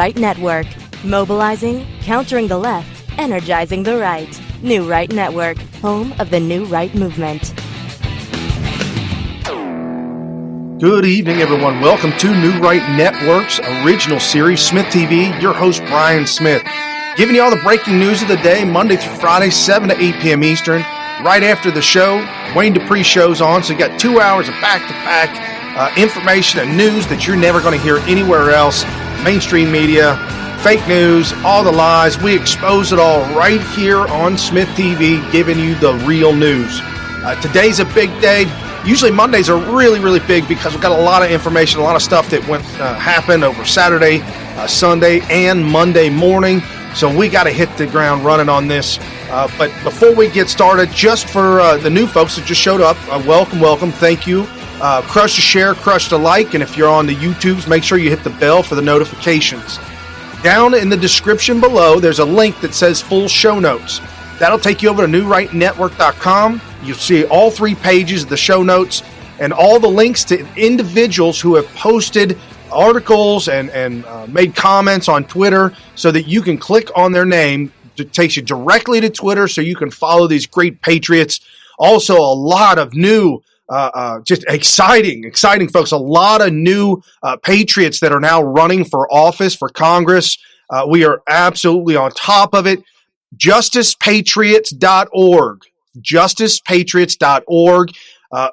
Right Network. Mobilizing, countering the left, energizing the right. New Right Network, home of the New Right movement. Good evening, everyone. Welcome to New Right Network's original series, SmythTV. Your host, Brian Smith, giving you all the breaking news of the day, Monday through Friday, 7 to 8 p.m. Eastern. Right after the show, Wayne Dupree show's on, so you got 2 hours of back-to-back information and news that you're never going to hear anywhere else. Mainstream media, fake news, all the lies. We expose it all right here on SmythTV, giving you the real news. Today's a big day. Usually Mondays are really, really big because we've got a lot of information, a lot of stuff that happened over Saturday, Sunday, and Monday morning. So we got to hit the ground running on this. But before we get started, just for the new folks that just showed up, welcome. Thank you. Crush a share, crush a like, and if you're on the YouTubes, make sure you hit the bell for the notifications. Down in the description below, there's a link that says full show notes. That'll take you over to newrightnetwork.com. You'll see all 3 pages of the show notes and all the links to individuals who have posted articles and made comments on Twitter so that you can click on their name. It takes you directly to Twitter so you can follow these great patriots. Also, a lot of new just exciting folks, a lot of new patriots that are now running for office, for Congress. We are absolutely on top of it. JusticePatriots.org. JusticePatriots.org,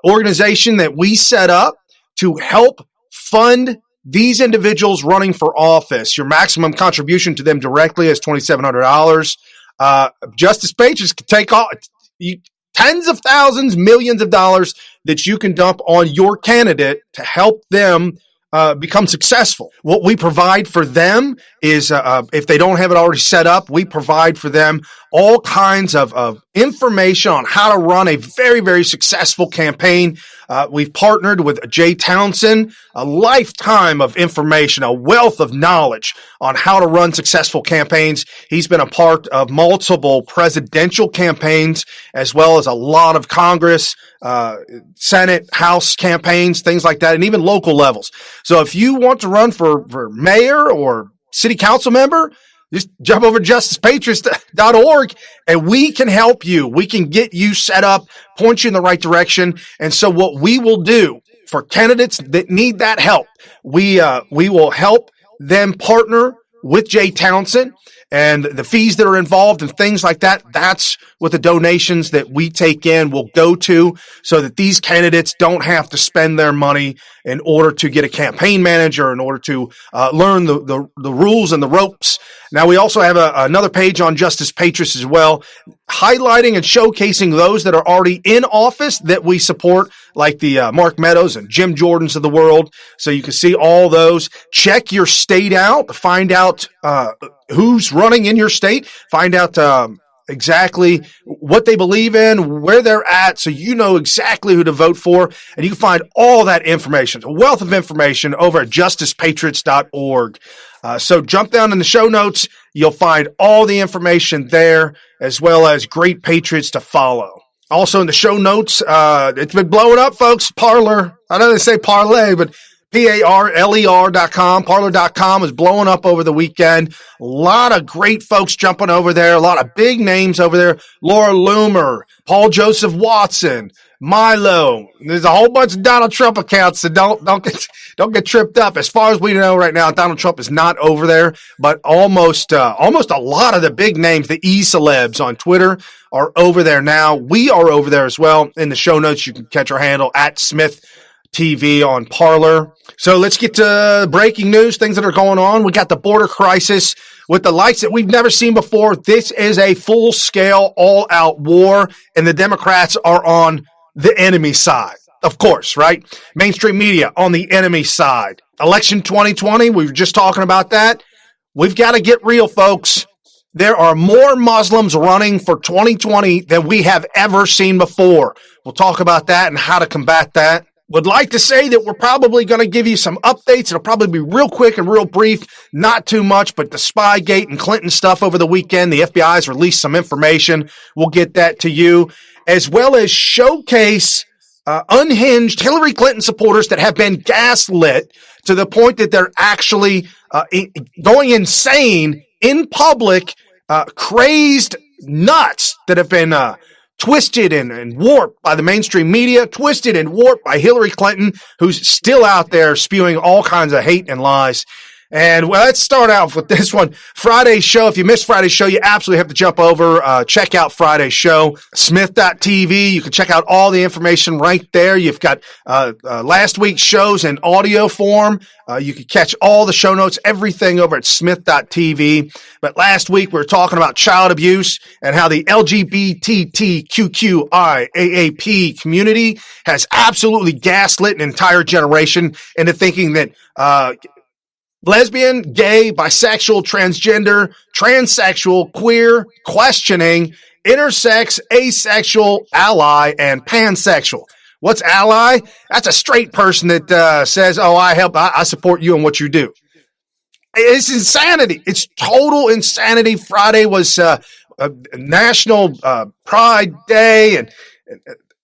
organization that we set up to help fund these individuals running for office. Your maximum contribution to them directly is $2,700. Justice Patriots can take all tens of thousands, millions of dollars that you can dump on your candidate to help them become successful. What we provide for them is, if they don't have it already set up, we provide for them all kinds of information on how to run a very, very successful campaign. We've partnered with Jay Townsend, a lifetime of information, a wealth of knowledge on how to run successful campaigns. He's been a part of multiple presidential campaigns, as well as a lot of Congress, Senate, House campaigns, things like that, and even local levels. So if you want to run for mayor or city council member, just jump over to justicepatriots.org and we can help you. We can get you set up, point you in the right direction. And so what we will do for candidates that need that help, we will help them partner with Jay Townsend, and the fees that are involved and things like that, that's what the donations that we take in will go to, so that these candidates don't have to spend their money in order to get a campaign manager, in order to learn the rules and the ropes. Now, we also have another page on Justice Patriots as well, highlighting and showcasing those that are already in office that we support, like the Mark Meadows and Jim Jordans of the world. So you can see all those. Check your state out to find out who's running in your state, find out exactly what they believe in, where they're at, so you know exactly who to vote for. And you can find all that information, a wealth of information, over at justicepatriots.org. So jump down in the show notes. You'll find all the information there, as well as great patriots to follow. Also in the show notes, it's been blowing up, folks. Parler. I know they say parlay, but Parler.com. Parler.com is blowing up over the weekend. A lot of great folks jumping over there. A lot of big names over there. Laura Loomer, Paul Joseph Watson, Milo. There's a whole bunch of Donald Trump accounts, so don't get tripped up. As far as we know right now, Donald Trump is not over there, but almost a lot of the big names, the e-celebs on Twitter, are over there now. We are over there as well. In the show notes, you can catch our handle at SmythTV on Parler. So let's get to breaking news, things that are going on. We got the border crisis with the lights that we've never seen before. This is a full-scale, all-out war, and the Democrats are on the enemy side. Of course, right? Mainstream media on the enemy side. Election 2020, we were just talking about that. We've got to get real, folks. There are more Muslims running for 2020 than we have ever seen before. We'll talk about that and how to combat that. Would like to say that we're probably going to give you some updates. It'll probably be real quick and real brief, not too much, but the Spygate and Clinton stuff over the weekend, the FBI has released some information. We'll get that to you, as well as showcase unhinged Hillary Clinton supporters that have been gaslit to the point that they're actually going insane in public, crazed nuts that have been twisted and warped by the mainstream media, twisted and warped by Hillary Clinton, who's still out there spewing all kinds of hate and lies. And well, let's start out with this one. Friday's show. If you missed Friday's show, you absolutely have to jump over, check out Friday's show. Smyth.tv. You can check out all the information right there. You've got last week's shows in audio form. You can catch all the show notes, everything over at Smyth.tv. But last week we were talking about child abuse and how the LGBTQIAAP community has absolutely gaslit an entire generation into thinking that lesbian, gay, bisexual, transgender, transsexual, queer, questioning, intersex, asexual, ally, and pansexual. What's ally? That's a straight person that says, oh, I support you in what you do. It's insanity. It's total insanity. Friday was National Pride Day, and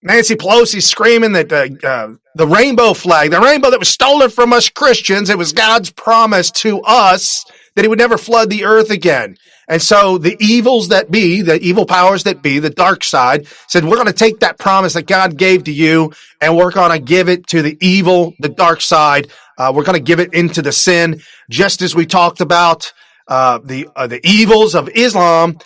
Nancy Pelosi screaming that the rainbow flag, the rainbow that was stolen from us Christians, it was God's promise to us that he would never flood the earth again. And so the evils that be, the evil powers that be, the dark side, said, we're going to take that promise that God gave to you, and we're going to give it to the evil, the dark side. We're going to give it into the sin, just as we talked about the evils of Islam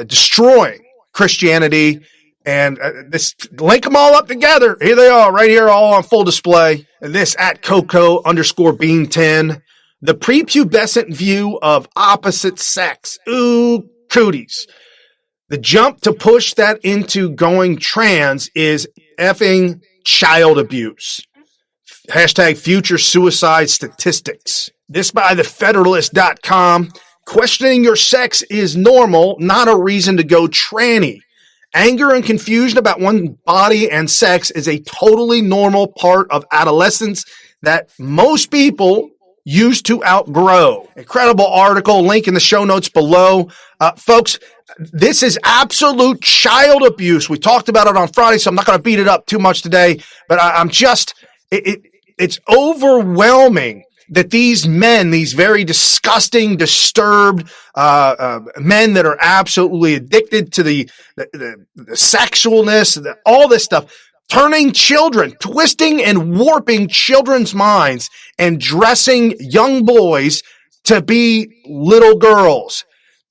destroying Christianity. And this, link them all up together. Here they are, right here, all on full display. And this at Coco_Bean10. The prepubescent view of opposite sex. Ooh, cooties. The jump to push that into going trans is effing child abuse. Hashtag future suicide statistics. This by thefederalist.com. Questioning your sex is normal, not a reason to go tranny. Anger and confusion about one's body and sex is a totally normal part of adolescence that most people used to outgrow. Incredible article, link in the show notes below. Folks, this is absolute child abuse. We talked about it on Friday, so I'm not going to beat it up too much today, but it's overwhelming that these men, these very disgusting, disturbed men that are absolutely addicted to the sexualness, all this stuff, turning children, twisting and warping children's minds and dressing young boys to be little girls.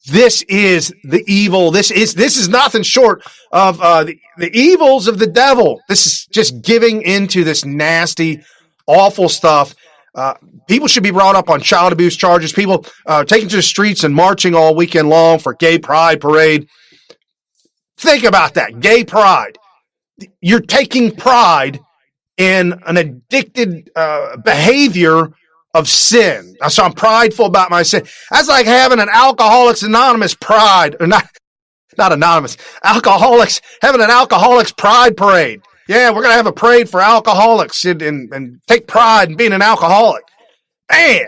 This is the evil. This is nothing short of the evils of the devil. This is just giving into this nasty, awful stuff. People should be brought up on child abuse charges. People taken to the streets and marching all weekend long for gay pride parade. Think about that. Gay pride. You're taking pride in an addicted behavior of sin. So I'm prideful about my sin. That's like having an Alcoholics Anonymous pride, or not anonymous, alcoholics, having an alcoholics pride parade. Yeah, we're going to have a parade for alcoholics and take pride in being an alcoholic. Man,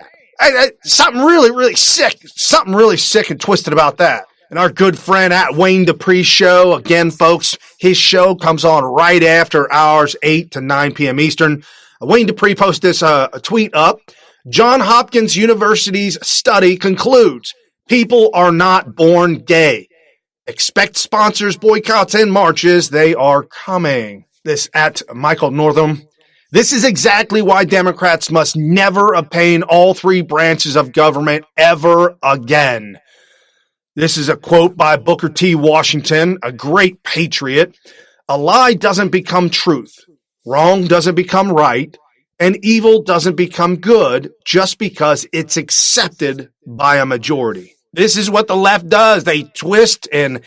something really, really sick. Something really sick and twisted about that. And our good friend at Wayne Dupree's show, again, folks, his show comes on right after ours, 8 to 9 p.m. Eastern. Wayne Dupree posted this a tweet up. Johns Hopkins University's study concludes people are not born gay. Expect sponsors, boycotts, and marches. They are coming. This at Michael Northam. This is exactly why Democrats must never obtain all three branches of government ever again. This is a quote by Booker T. Washington, a great patriot. A lie doesn't become truth. Wrong doesn't become right. And evil doesn't become good just because it's accepted by a majority. This is what the left does. They twist and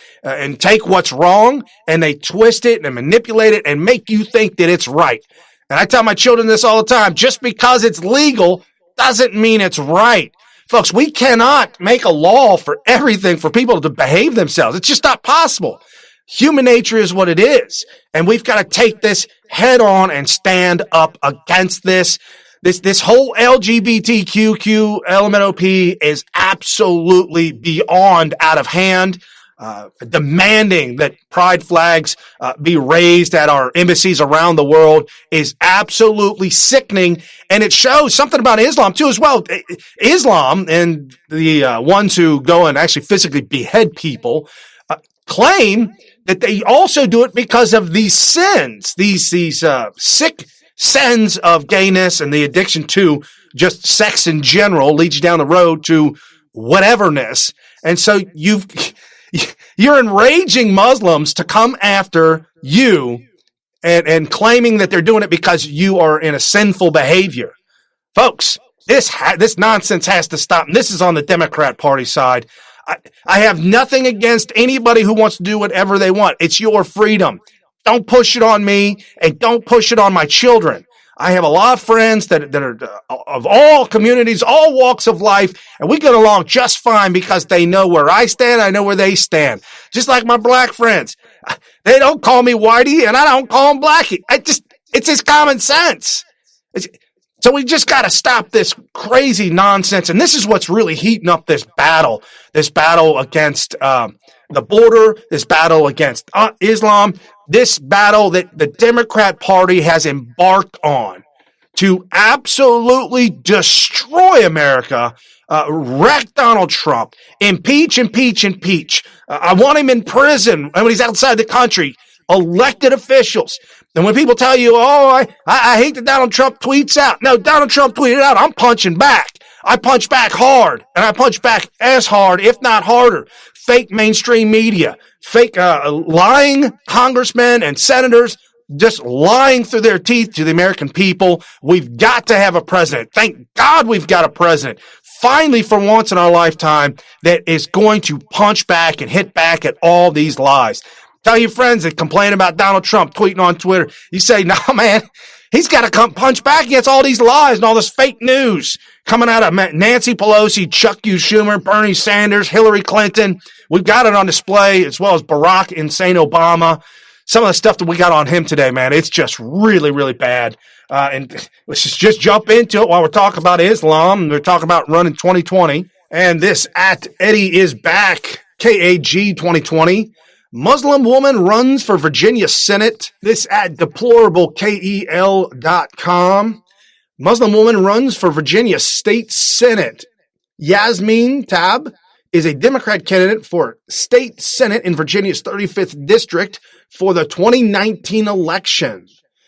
take what's wrong, and they twist it and manipulate it and make you think that it's right. And I tell my children this all the time. Just because it's legal doesn't mean it's right. Folks, we cannot make a law for everything for people to behave themselves. It's just not possible. Human nature is what it is. And we've got to take this head on and stand up against this. This whole LGBTQ LMNOP is absolutely beyond out of hand. demanding that pride flags be raised at our embassies around the world is absolutely sickening. And it shows something about Islam, too, as well. Islam and the ones who go and actually physically behead people claim that they also do it because of these sins, these sick sins of gayness and the addiction to just sex in general leads you down the road to whateverness. And so you're enraging Muslims to come after you and claiming that they're doing it because you are in a sinful behavior. Folks, this nonsense has to stop. And this is on the Democrat Party side. I have nothing against anybody who wants to do whatever they want. It's your freedom. Don't push it on me, and don't push it on my children. I have a lot of friends that are of all communities, all walks of life, and we get along just fine because they know where I stand, I know where they stand. Just like my black friends. They don't call me Whitey, and I don't call them Blackie. It's just common sense. So we just got to stop this crazy nonsense. And this is what's really heating up this battle against the border, this battle against Islam, this battle that the Democrat Party has embarked on to absolutely destroy America, wreck Donald Trump, impeach. I want him in prison when he's outside the country. Elected officials. And when people tell you, I hate that Donald Trump tweets out. No, Donald Trump tweeted out, I'm punching back. I punch back hard, and I punch back as hard, if not harder. Fake mainstream media, fake lying congressmen and senators, just lying through their teeth to the American people. We've got to have a president. Thank God we've got a president. Finally, for once in our lifetime, that is going to punch back and hit back at all these lies. Tell your friends that complain about Donald Trump tweeting on Twitter. You say, no, man, he's got to come punch back against all these lies and all this fake news coming out of Nancy Pelosi, Chuck Schumer, Bernie Sanders, Hillary Clinton. We've got it on display, as well as Barack Insane Obama. Some of the stuff that we got on him today, man, it's just really, really bad. And let's just jump into it while we're talking about Islam. We're talking about running 2020. And this at Eddie is back, KAG 2020. Muslim woman runs for Virginia Senate. This at deplorablekel.com. Muslim woman runs for Virginia State Senate. Yasmin Tab is a Democrat candidate for State Senate in Virginia's 35th district for the 2019 election.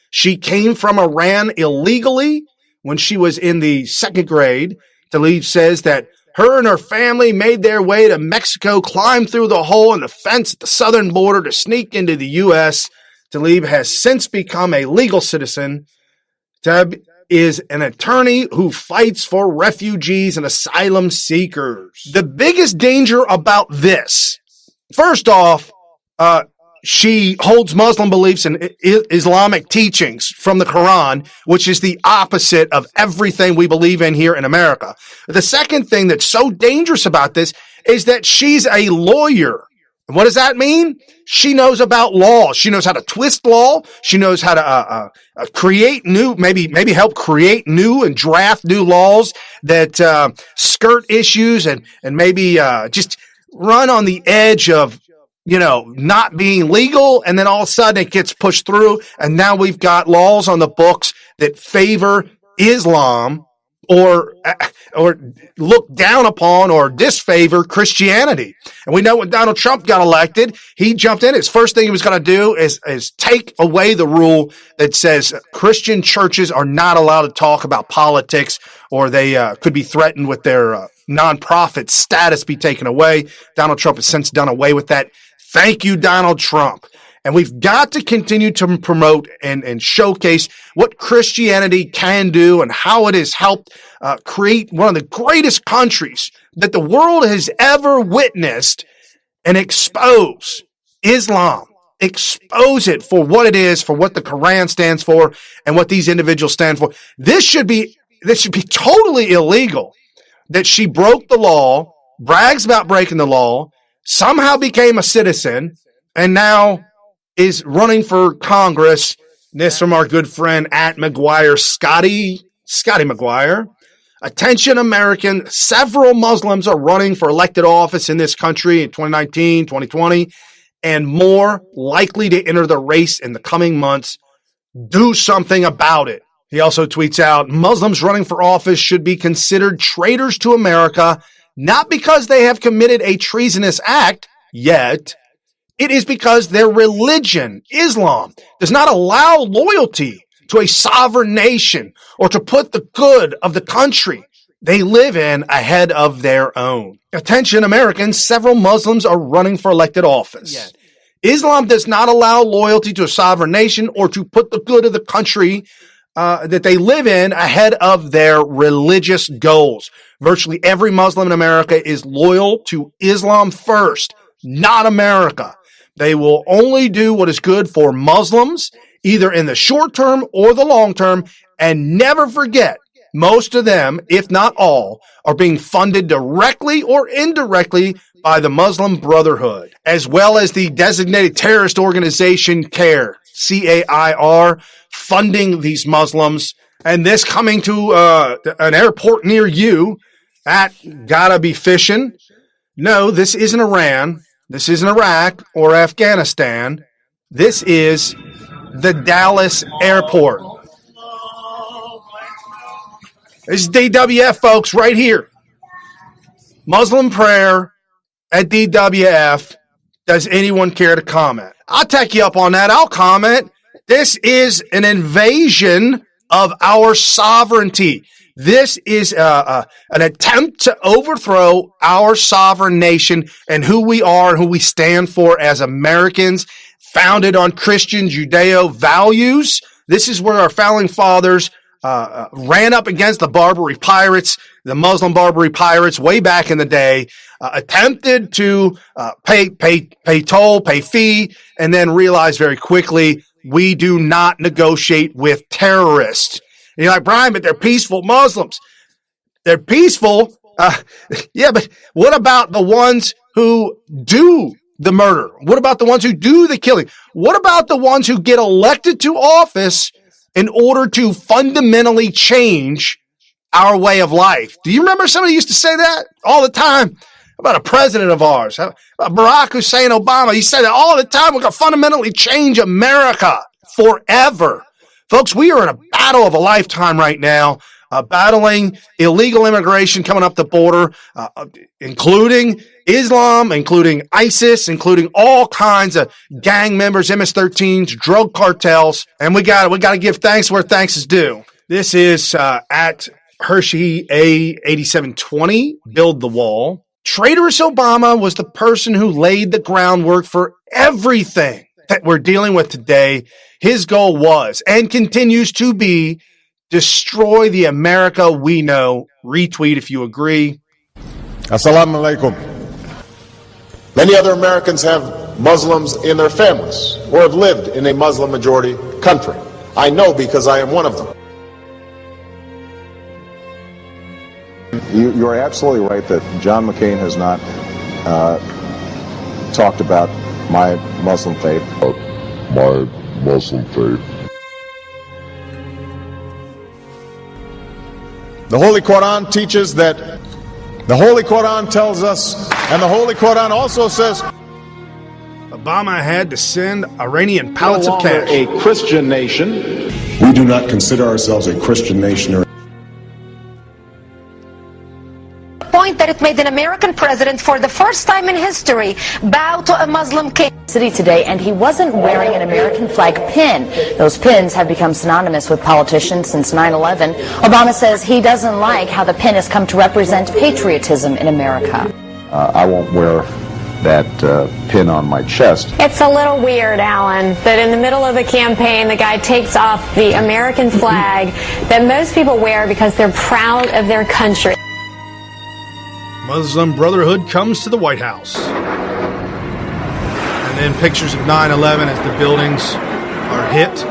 She came from Iran illegally when she was in the second grade. Tlaib says that her and her family made their way to Mexico, climbed through the hole in the fence at the southern border to sneak into the U.S. Tlaib has since become a legal citizen. Tab is an attorney who fights for refugees and asylum seekers. The biggest danger about this, first off, she holds Muslim beliefs and Islamic teachings from the Quran, which is the opposite of everything we believe in here in America. The second thing that's so dangerous about this is that she's a lawyer. What does that mean? She knows about law. She knows how to twist law. She knows how to create new, maybe help create new and draft new laws that skirt issues and maybe just run on the edge of not being legal, and then all of a sudden it gets pushed through, and now we've got laws on the books that favor Islam or look down upon or disfavor Christianity. And we know when Donald Trump got elected, he jumped in. His first thing he was going to do is take away the rule that says Christian churches are not allowed to talk about politics, or they could be threatened with their nonprofit status be taken away. Donald Trump has since done away with that. Thank you, Donald Trump. And we've got to continue to promote and showcase what Christianity can do and how it has helped create one of the greatest countries that the world has ever witnessed, and expose Islam. Expose it for what it is, for what the Quran stands for, and what these individuals stand for. This should be totally illegal. That she broke the law, brags about breaking the law, somehow became a citizen, and now is running for Congress. This from our good friend at McGuire, Scotty McGuire. Attention, American. Several Muslims are running for elected office in this country in 2019, 2020, and more likely to enter the race in the coming months. Do something about it. He also tweets out, Muslims running for office should be considered traitors to America, not because they have committed a treasonous act yet. It is because their religion, Islam, does not allow loyalty to a sovereign nation or to put the good of the country they live in ahead of their own. Attention, Americans, several Muslims are running for elected office. Yeah. Islam does not allow loyalty to a sovereign nation or to put the good of the country that they live in ahead of their religious goals. Virtually every Muslim in America is loyal to Islam first, not America. They will only do what is good for Muslims, either in the short term or the long term, and never forget, most of them, if not all, are being funded directly or indirectly by the Muslim Brotherhood, as well as the designated terrorist organization CAIR, C-A-I-R, funding these Muslims. And this coming to an airport near you, that gotta be fishing. No, this isn't Iran. This isn't Iraq or Afghanistan. This is the Dallas airport. This is DWF, folks, right here. Muslim prayer at DWF. Does anyone care to comment? I'll take you up on that. I'll comment. This is an invasion of our sovereignty. This is an attempt to overthrow our sovereign nation and who we are and who we stand for as Americans, founded on Christian Judeo values. This is where our founding fathers ran up against the Barbary pirates, the Muslim Barbary pirates way back in the day, attempted to pay toll, pay fee, and then realized very quickly we do not negotiate with terrorists. And you're like, Brian, but they're peaceful Muslims. They're peaceful. Yeah, but what about the ones who do the murder? What about the ones who do the killing? What about the ones who get elected to office in order to fundamentally change our way of life? Do you remember somebody used to say that all the time? How about a president of ours? How about Barack Hussein Obama? He said that all the time. We're going to fundamentally change America forever. Folks, we are in a battle of a lifetime right now, battling illegal immigration coming up the border, including Islam, including ISIS, including all kinds of gang members, MS-13s, drug cartels, and we got to give thanks where thanks is due. This is at Hershey A8720, Build the Wall. Traitorous Obama was the person who laid the groundwork for everything that we're dealing with today. His goal was and continues to be destroy the America we know. Retweet if you agree. Assalamu alaikum. Many other Americans have Muslims in their families or have lived in a Muslim majority country. I know because I am one of them. You're absolutely right that John McCain has not talked about my Muslim faith. My Muslim faith. The Holy Quran teaches that, the Holy Quran tells us, and the Holy Quran also says, Obama had to send Iranian pallets of cash. A Christian nation. We do not consider ourselves a Christian nation or point that it made an American president for the first time in history bow to a Muslim king. City today, and he wasn't wearing an American flag pin. Those pins have become synonymous with politicians since 9/11. Obama says he doesn't like how the pin has come to represent patriotism in America. I won't wear that pin on my chest. It's a little weird, Alan, that in the middle of the campaign, the guy takes off the American flag that most people wear because they're proud of their country. Muslim Brotherhood comes to the White House. And then pictures of 9/11 as the buildings are hit.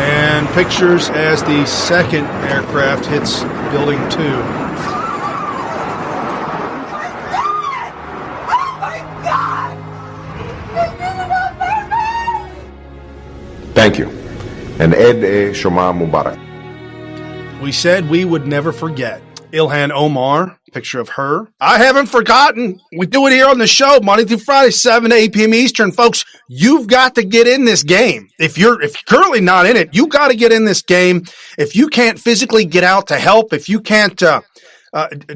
And pictures as the second aircraft hits Building 2. Oh my God! This is America! Thank you. And Eid Shema Mubarak. We said we would never forget. Ilhan Omar, picture of her. I haven't forgotten. We do it here on the show, Monday through Friday, 7 to 8 p.m. Eastern. Folks, you've got to get in this game. If you're currently not in it, you got to get in this game. If you can't physically get out to help, if you can't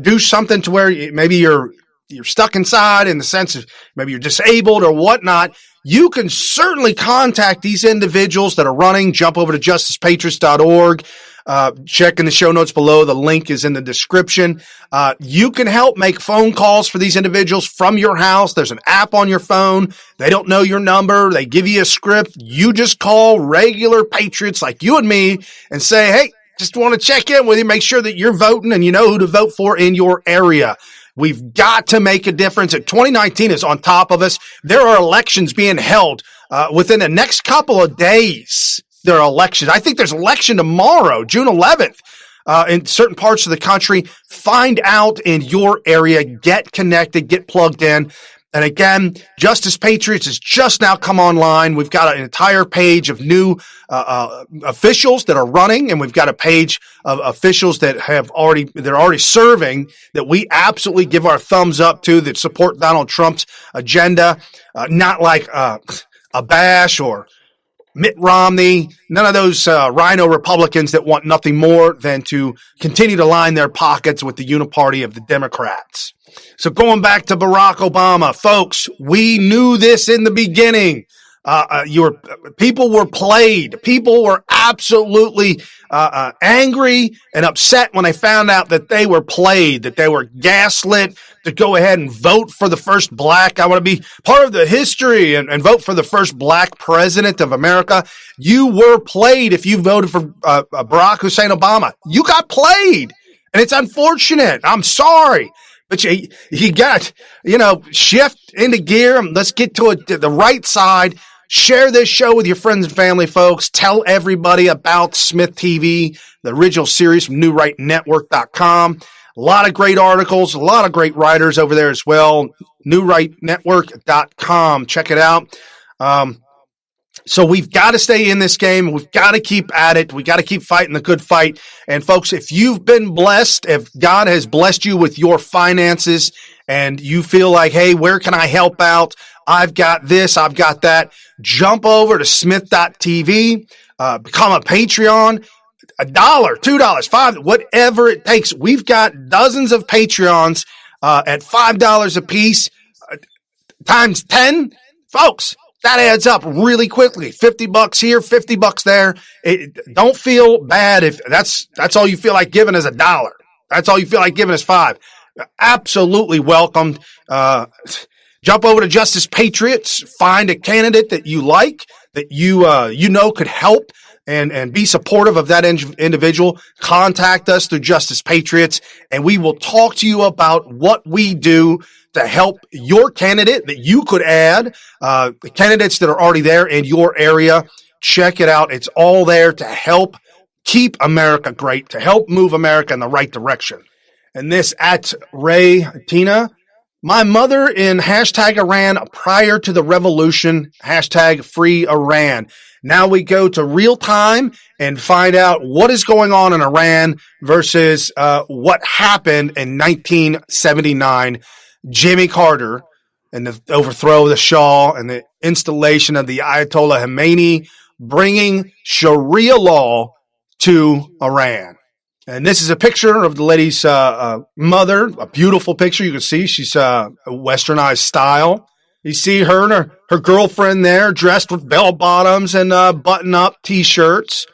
do something to where maybe you're stuck inside in the sense of maybe you're disabled or whatnot, you can certainly contact these individuals that are running. Jump over to justicepatriots.org. Check in the show notes below. The link is in the description. You can help make phone calls for these individuals from your house. There's an app on your phone. They don't know your number. They give you a script. You just call regular patriots like you and me and say, hey, just want to check in with you, make sure that you're voting and you know who to vote for in your area. We've got to make a difference. 2019 is on top of us. There are elections being held within the next couple of days. There are elections. I think there's an election tomorrow, June 11th, in certain parts of the country. Find out in your area. Get connected. Get plugged in. And again, Justice Patriots has just now come online. We've got an entire page of new officials that are running, and we've got a page of officials that they're already serving that we absolutely give our thumbs up to, that support Donald Trump's agenda. Not like Abash or Mitt Romney, none of those rhino Republicans that want nothing more than to continue to line their pockets with the uniparty of the Democrats. So going back to Barack Obama, folks, we knew this in the beginning. People were played. People were absolutely angry and upset when they found out that they were played, that they were gaslit to go ahead and vote for the first black. I want to be part of the history and vote for the first black president of America. You were played if you voted for Barack Hussein Obama. You got played, and it's unfortunate. I'm sorry. But you got, shift into gear. Let's get to the right side. Share this show with your friends and family, folks. Tell everybody about SmythTV, the original series from NewRightNetwork.com. A lot of great articles, a lot of great writers over there as well. NewRightNetwork.com. Check it out. So we've got to stay in this game. We've got to keep at it. We got to keep fighting the good fight. And folks, if you've been blessed, if God has blessed you with your finances and you feel like, hey, where can I help out? I've got this, I've got that. Jump over to Smith.tv, become a Patreon. $1, $2, $5, whatever it takes. We've got dozens of Patreons at $5 a piece times 10. Folks, that adds up really quickly. $50 here, $50 there. Don't feel bad if that's all you feel like giving is $1. That's all you feel like giving is $5. Absolutely welcomed. Jump over to Justice Patriots. Find a candidate that you like, that you could help and be supportive of that individual. Contact us through Justice Patriots, and we will talk to you about what we do to help your candidate that you could add, the candidates that are already there in your area. Check it out. It's all there to help keep America great, to help move America in the right direction. And this at Ray Tina, my mother in hashtag Iran prior to the revolution, hashtag free Iran. Now we go to real time and find out what is going on in Iran versus what happened in 1979. Jimmy Carter and the overthrow of the Shah and the installation of the Ayatollah Khomeini, bringing Sharia law to Iran. And this is a picture of the lady's mother, a beautiful picture. You can see she's a westernized style. You see her and her girlfriend there dressed with bell bottoms and button-up T-shirts.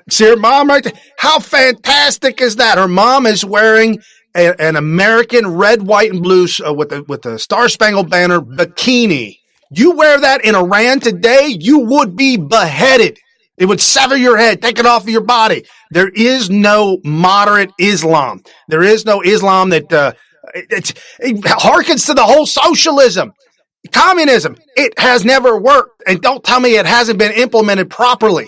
See her mom right there. How fantastic is that? Her mom is wearing an American red, white, and blue with the Star-Spangled Banner bikini. You wear that in Iran today, you would be beheaded. It would sever your head, take it off of your body. There is no moderate Islam. There is no Islam that it harkens to the whole socialism, communism. It has never worked, and don't tell me it hasn't been implemented properly.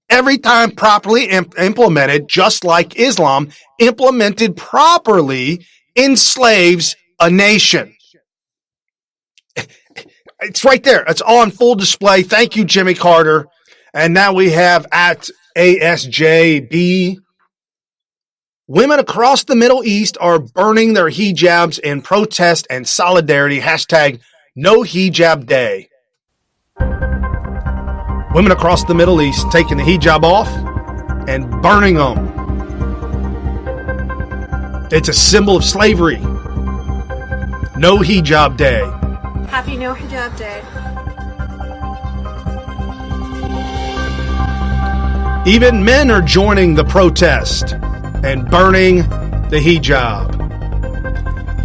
Every time properly implemented, just like Islam, implemented properly enslaves a nation. It's right there. It's all on full display. Thank you, Jimmy Carter. And now we have at ASJB. Women across the Middle East are burning their hijabs in protest and solidarity. Hashtag no hijab day. Women across the Middle East taking the hijab off and burning them. It's a symbol of slavery. No hijab day. Happy No Hijab Day. Even men are joining the protest and burning the hijab.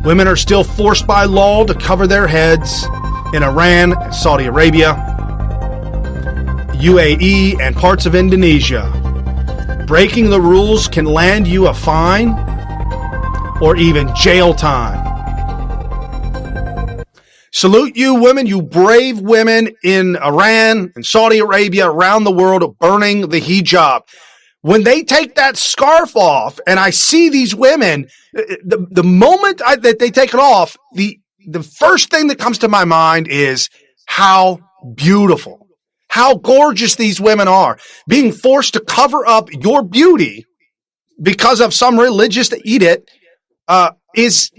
Women are still forced by law to cover their heads in Iran and Saudi Arabia, UAE, and parts of Indonesia. Breaking the rules can land you a fine or even jail time. Salute you women, you brave women in Iran and Saudi Arabia, around the world, burning the hijab. When they take that scarf off and I see these women, the moment that they take it off, the first thing that comes to my mind is how beautiful, how gorgeous these women are. Being forced to cover up your beauty because of some religious edict is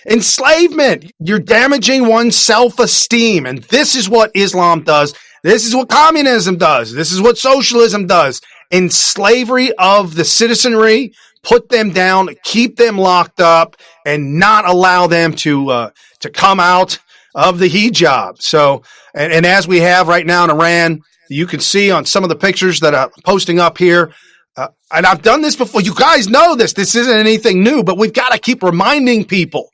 enslavement. You're damaging one's self-esteem. And this is what Islam does. This is what communism does. This is what socialism does. In slavery of the citizenry, put them down, keep them locked up, and not allow them to come out of the hijab. So, and as we have right now in Iran, you can see on some of the pictures that I'm posting up here, and I've done this before. You guys know this. This isn't anything new, but we've got to keep reminding people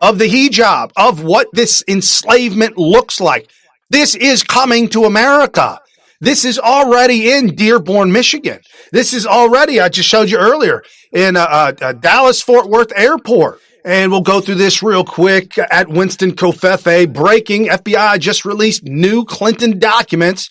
of the hijab, of what this enslavement looks like. This is coming to America. This is already in Dearborn, Michigan. This is already, I just showed you earlier, in Dallas-Fort Worth Airport. And we'll go through this real quick. At Winston Covfefe, breaking, FBI just released new Clinton documents.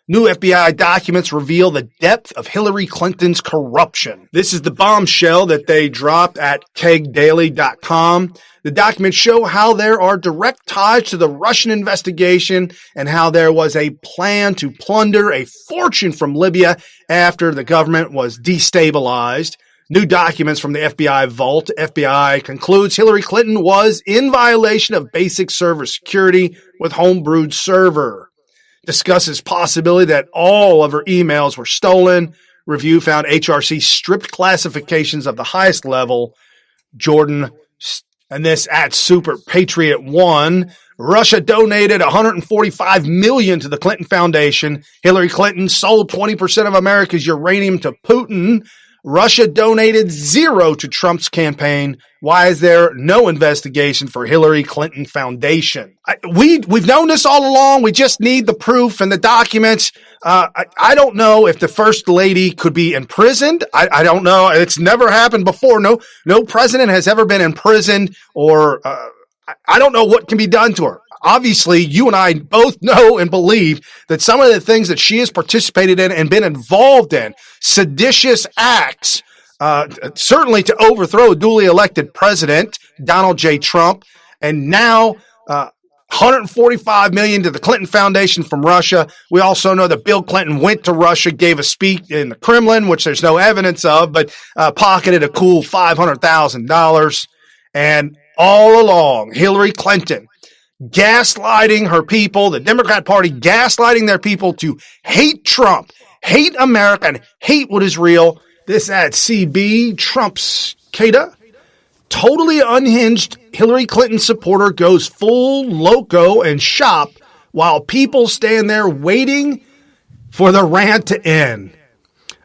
New FBI documents reveal the depth of Hillary Clinton's corruption. This is the bombshell that they dropped at kegdaily.com. The documents show how there are direct ties to the Russian investigation and how there was a plan to plunder a fortune from Libya after the government was destabilized. New documents from the FBI vault. FBI concludes Hillary Clinton was in violation of basic server security with homebrewed server. Discusses possibility that all of her emails were stolen. Review found HRC stripped classifications of the highest level. Jordan, and this at Super Patriot 1. Russia donated $145 million to the Clinton Foundation. Hillary Clinton sold 20% of America's uranium to Putin. Russia donated $0 to Trump's campaign. Why is there no investigation for Hillary Clinton Foundation? We've known this all along. We just need the proof and the documents. I don't know if the first lady could be imprisoned. I don't know. It's never happened before. No president has ever been imprisoned, or I don't know what can be done to her. Obviously, you and I both know and believe that some of the things that she has participated in and been involved in, seditious acts, certainly to overthrow a duly elected president, Donald J. Trump, and now $145 million to the Clinton Foundation from Russia. We also know that Bill Clinton went to Russia, gave a speech in the Kremlin, which there's no evidence of, but pocketed a cool $500,000. And all along, Hillary Clinton gaslighting her people, the Democrat Party gaslighting their people to hate Trump, hate America, and hate what is real. This at CB, Trump's Cada. Totally unhinged Hillary Clinton supporter goes full loco and shop while people stand there waiting for the rant to end.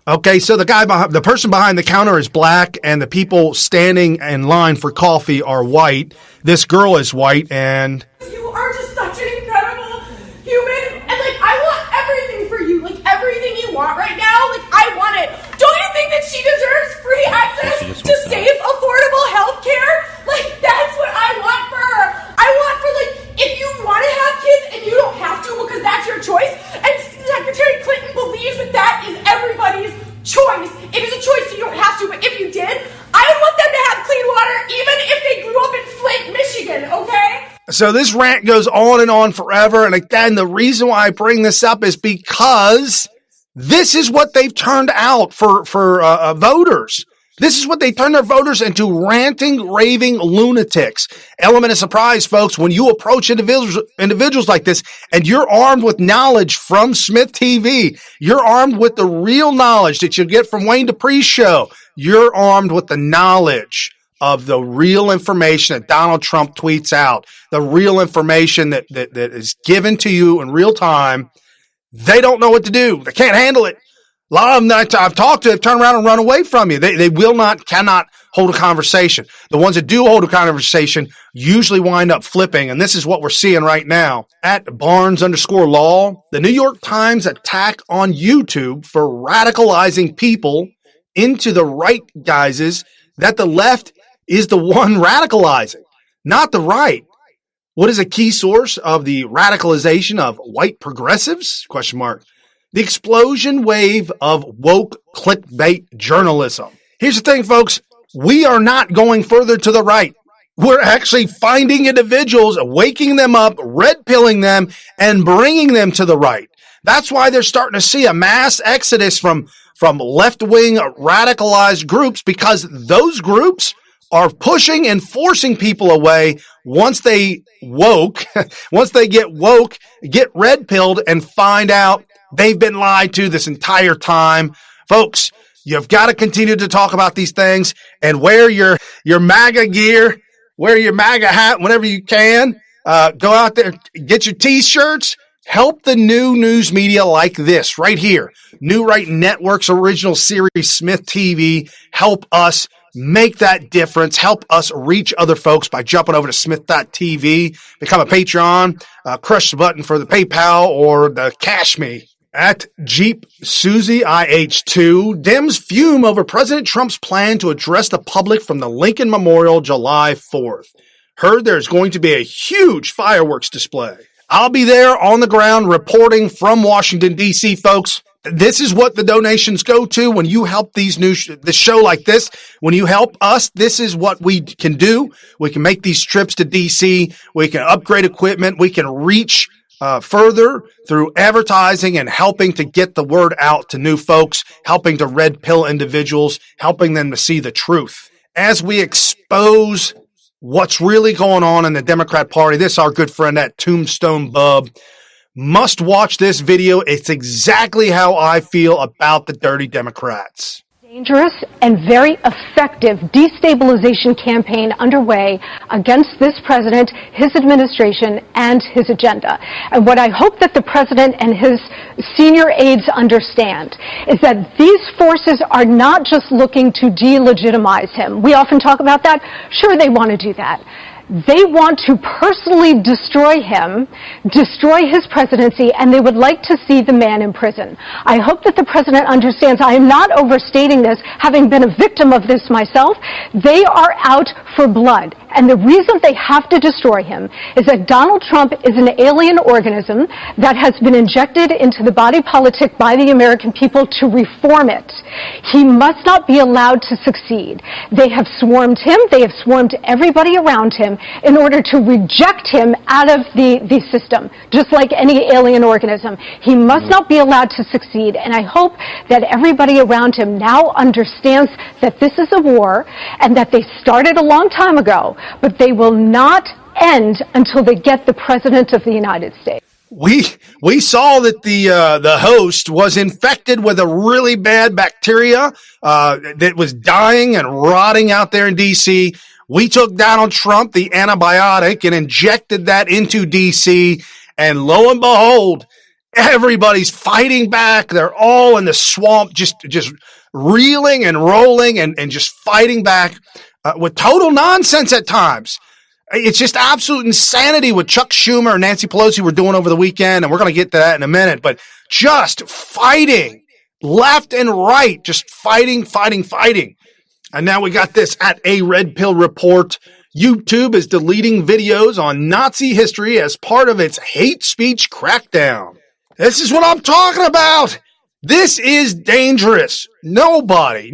Okay, so the person behind the counter is black and the people standing in line for coffee are white. This girl is white, and you are just such an incredible human, and I want everything for you, everything you want right now, I want it. Don't you think that she deserves free access to safe, affordable health care? That's what I want for her. I want for, if you want to have kids and you don't have to because that's your choice, and Secretary Clinton believes that that is everybody's choice. It is a choice, so you don't have to, but if you did, I would want them to have clean water even if they grew up in Flint, Michigan, okay? So this rant goes on and on forever. And again, the reason why I bring this up is because This is what they've turned out for voters. This is what they turn their voters into ranting, raving lunatics. Element of surprise, folks, when you approach individuals like this and you're armed with knowledge from SmythTV, you're armed with the real knowledge that you get from Wayne Dupree's show. You're armed with the knowledge of the real information that Donald Trump tweets out, the real information that is given to you in real time. They don't know what to do. They can't handle it. A lot of them that I've talked to have turned around and run away from you. They cannot hold a conversation. The ones that do hold a conversation usually wind up flipping, and this is what we're seeing right now. At Barnes_Law, the New York Times attack on YouTube for radicalizing people into the right guises that the left is the one radicalizing, not the right. What is a key source of the radicalization of white progressives? ? The explosion wave of woke clickbait journalism. Here's the thing, folks. We are not going further to the right. We're actually finding individuals, waking them up, red pilling them, and bringing them to the right. That's why they're starting to see a mass exodus from left-wing radicalized groups, because those groups are pushing and forcing people away once they get woke, get red pilled, and find out they've been lied to this entire time. Folks, you've got to continue to talk about these things and wear your MAGA gear, wear your MAGA hat whenever you can. Go out there, get your t-shirts. Help the new news media like this right here. New Right Network's original series, SmythTV. Help us make that difference. Help us reach other folks by jumping over to smith.tv, become a Patreon, crush the button for the PayPal or the Cash Me. At Jeep Susie IH2, Dems fume over President Trump's plan to address the public from the Lincoln Memorial July 4th. Heard there's going to be a huge fireworks display. I'll be there on the ground reporting from Washington, D.C., folks. This is what the donations go to when you help the show like this. When you help us, this is what we can do. We can make these trips to D.C. We can upgrade equipment. We can reach further through advertising and helping to get the word out to new folks, helping to red pill individuals, helping them to see the truth. As we expose what's really going on in the Democrat Party, this our good friend at Tombstone Bub must watch this video. It's exactly how I feel about the dirty Democrats. Dangerous and very effective destabilization campaign underway against this president, his administration, and his agenda. And what I hope that the president and his senior aides understand is that these forces are not just looking to delegitimize him. We often talk about that. Sure, they want to do that. They want to personally destroy him, destroy his presidency, and they would like to see the man in prison. I hope that the president understands. I am not overstating this, having been a victim of this myself. They are out for blood. And the reason they have to destroy him is that Donald Trump is an alien organism that has been injected into the body politic by the American people to reform it. He must not be allowed to succeed. They have swarmed him. They have swarmed everybody around him in order to reject him out of the system, just like any alien organism. He must not be allowed to succeed, and I hope that everybody around him now understands that this is a war and that they started a long time ago, but they will not end until they get the President of the United States. We saw that the host was infected with a really bad bacteria that was dying and rotting out there in D.C. We took Donald Trump, the antibiotic, and injected that into D.C., and lo and behold, everybody's fighting back. They're all in the swamp, just reeling and rolling and just fighting back with total nonsense at times. It's just absolute insanity what Chuck Schumer and Nancy Pelosi were doing over the weekend, and we're going to get to that in a minute, but just fighting left and right, just fighting. And now we got this at A Red Pill Report. YouTube is deleting videos on Nazi history as part of its hate speech crackdown. This is what I'm talking about. This is dangerous. Nobody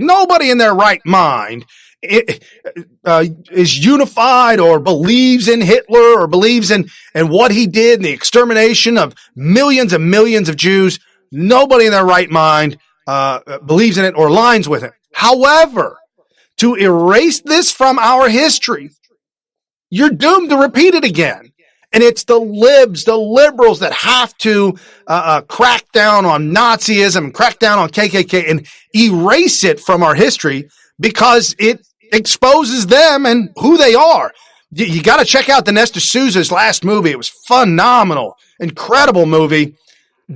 in their right mind is unified or believes in Hitler or believes in what he did and the extermination of millions and millions of Jews. Nobody in their right mind believes in it or aligns with it. However, to erase this from our history, you're doomed to repeat it again. And it's the libs, the liberals that have to crack down on Nazism, crack down on KKK, and erase it from our history because it exposes them and who they are. You got to check out Dinesh D'Souza's last movie. It was phenomenal, incredible movie.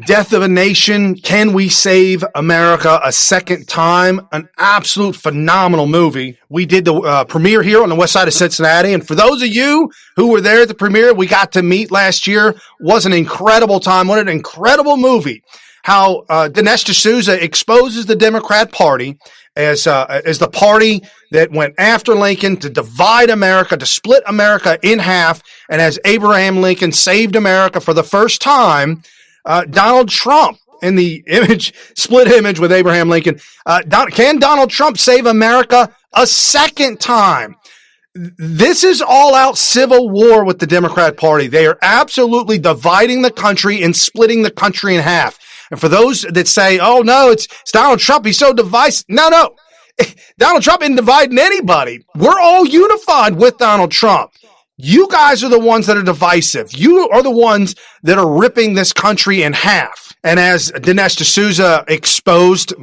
Death of a Nation, Can We Save America a Second Time? An absolute phenomenal movie. We did the premiere here on the west side of Cincinnati. And for those of you who were there at the premiere, we got to meet last year. Was an incredible time. What an incredible movie. How Dinesh D'Souza exposes the Democrat Party as the party that went after Lincoln to divide America, to split America in half. And as Abraham Lincoln saved America for the first time, Donald Trump in the split image with Abraham Lincoln. Can Donald Trump save America a second time? This is all out civil war with the Democrat Party. They are absolutely dividing the country and splitting the country in half. And for those that say, oh no, it's Donald Trump, he's so divisive. No. Donald Trump isn't dividing anybody. We're all unified with Donald Trump. You guys are the ones that are divisive. You are the ones that are ripping this country in half. And as Dinesh D'Souza exposed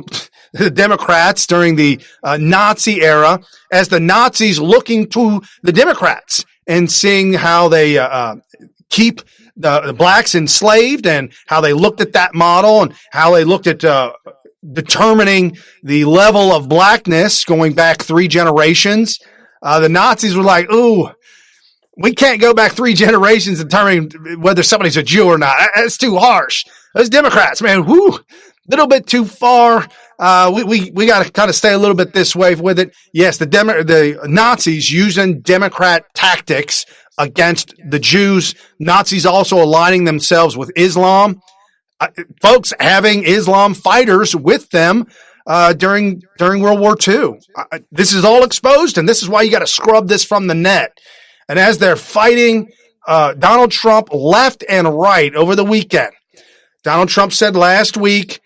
the Democrats during the Nazi era, as the Nazis looking to the Democrats and seeing how they keep the blacks enslaved and how they looked at that model and how they looked at determining the level of blackness going back 3 generations. The Nazis were like, ooh, we can't go back 3 generations and determine whether somebody's a Jew or not. That's too harsh. Those Democrats, man, little bit too far. We got to kind of stay a little bit this way with it. Yes, the Nazis using Democrat tactics against the Jews. Nazis also aligning themselves with Islam. Folks having Islam fighters with them during World War II. This is all exposed, and this is why you got to scrub this from the net. And as they're fighting Donald Trump left and right over the weekend, Donald Trump said last week,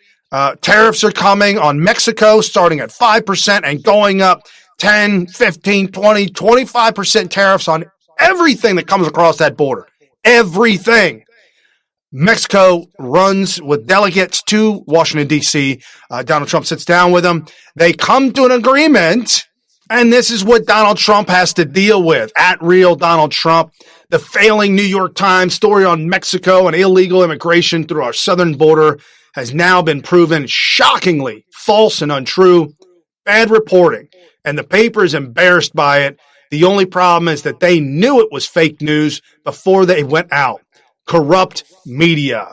tariffs are coming on Mexico starting at 5% and going up 10, 15, 20, 25% tariffs on everything that comes across that border. Everything. Mexico runs with delegates to Washington, D.C. Donald Trump sits down with them. They come to an agreement. And this is what Donald Trump has to deal with. At Real Donald Trump, the failing New York Times story on Mexico and illegal immigration through our southern border has now been proven shockingly false and untrue. Bad reporting. And the paper is embarrassed by it. The only problem is that they knew it was fake news before they went out. Corrupt media.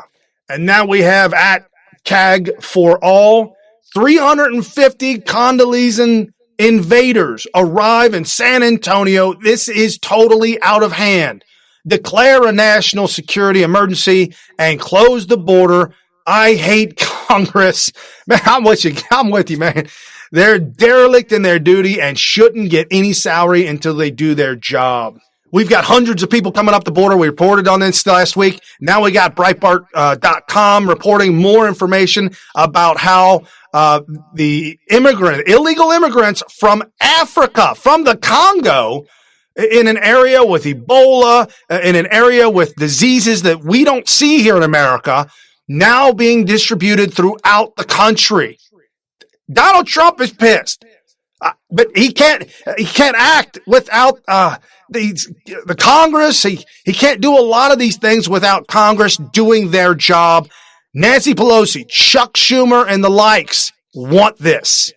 And now we have at CAG for all 350 Condoleezza invaders arrive in San Antonio. This is totally out of hand. Declare a national security emergency and close the border. I hate Congress. Man, I'm with you, man. They're derelict in their duty and shouldn't get any salary until they do their job. We've got hundreds of people coming up the border. We reported on this last week. Now we got Breitbart.com reporting more information about how the illegal immigrants from Africa, from the Congo, in an area with Ebola, in an area with diseases that we don't see here in America, now being distributed throughout the country. Donald Trump is pissed, but he can't act without the Congress. He can't do a lot of these things without Congress doing their job. Nancy Pelosi, Chuck Schumer, and the likes want this.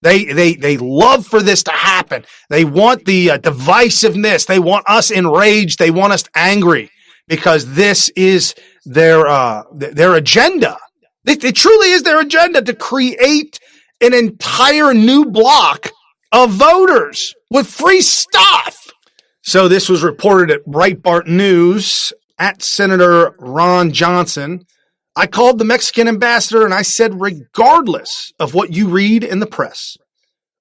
They love for this to happen. They want the divisiveness. They want us enraged. They want us angry because this is their agenda. It truly is their agenda to create an entire new block of voters with free stuff. So this was reported at Breitbart News at Senator Ron Johnson. I called the Mexican ambassador and I said, regardless of what you read in the press,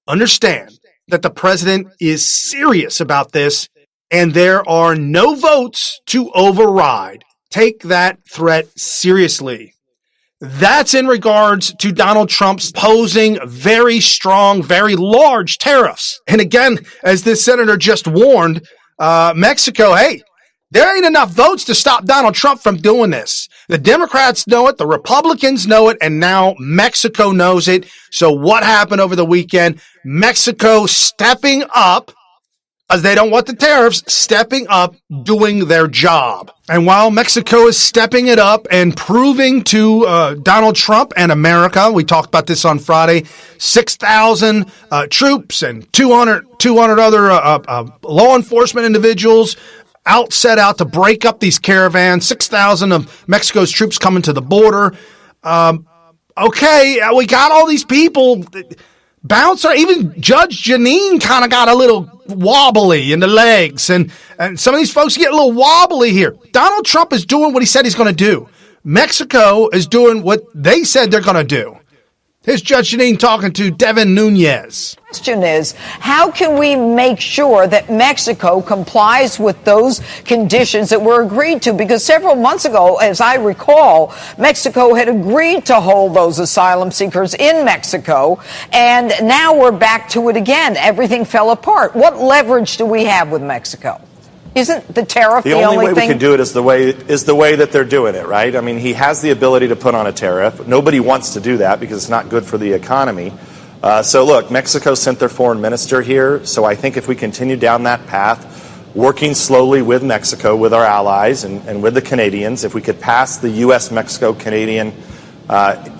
understand that the president is serious about this and there are no votes to override. Take that threat seriously. That's in regards to Donald Trump's posing very strong, very large tariffs. And again, as this senator just warned, Mexico, hey, there ain't enough votes to stop Donald Trump from doing this. The Democrats know it, the Republicans know it, and now Mexico knows it. So what happened over the weekend? Mexico stepping up, as they don't want the tariffs, stepping up, doing their job. And while Mexico is stepping it up and proving to Donald Trump and America, we talked about this on Friday, 6,000 troops and 200 other law enforcement individuals set out to break up these caravans, 6,000 of Mexico's troops coming to the border. Okay, we got all these people bouncer. Even Judge Janine kind of got a little wobbly in the legs, and some of these folks get a little wobbly here. Donald Trump is doing what he said he's going to do. Mexico is doing what they said they're going to do. Here's Judge Janine talking to Devin Nunes. The question is, how can we make sure that Mexico complies with those conditions that were agreed to? Because several months ago, as I recall, Mexico had agreed to hold those asylum seekers in Mexico, and now we're back to it again. Everything fell apart. What leverage do we have with Mexico? Isn't the tariff the only way thing? We can do it is the way that they're doing it, right? I mean, he has the ability to put on a tariff. Nobody wants to do that because it's not good for the economy. So look, Mexico sent their foreign minister here. So I think if we continue down that path, working slowly with Mexico, with our allies and with the Canadians, if we could pass the U.S.-Mexico-Canadian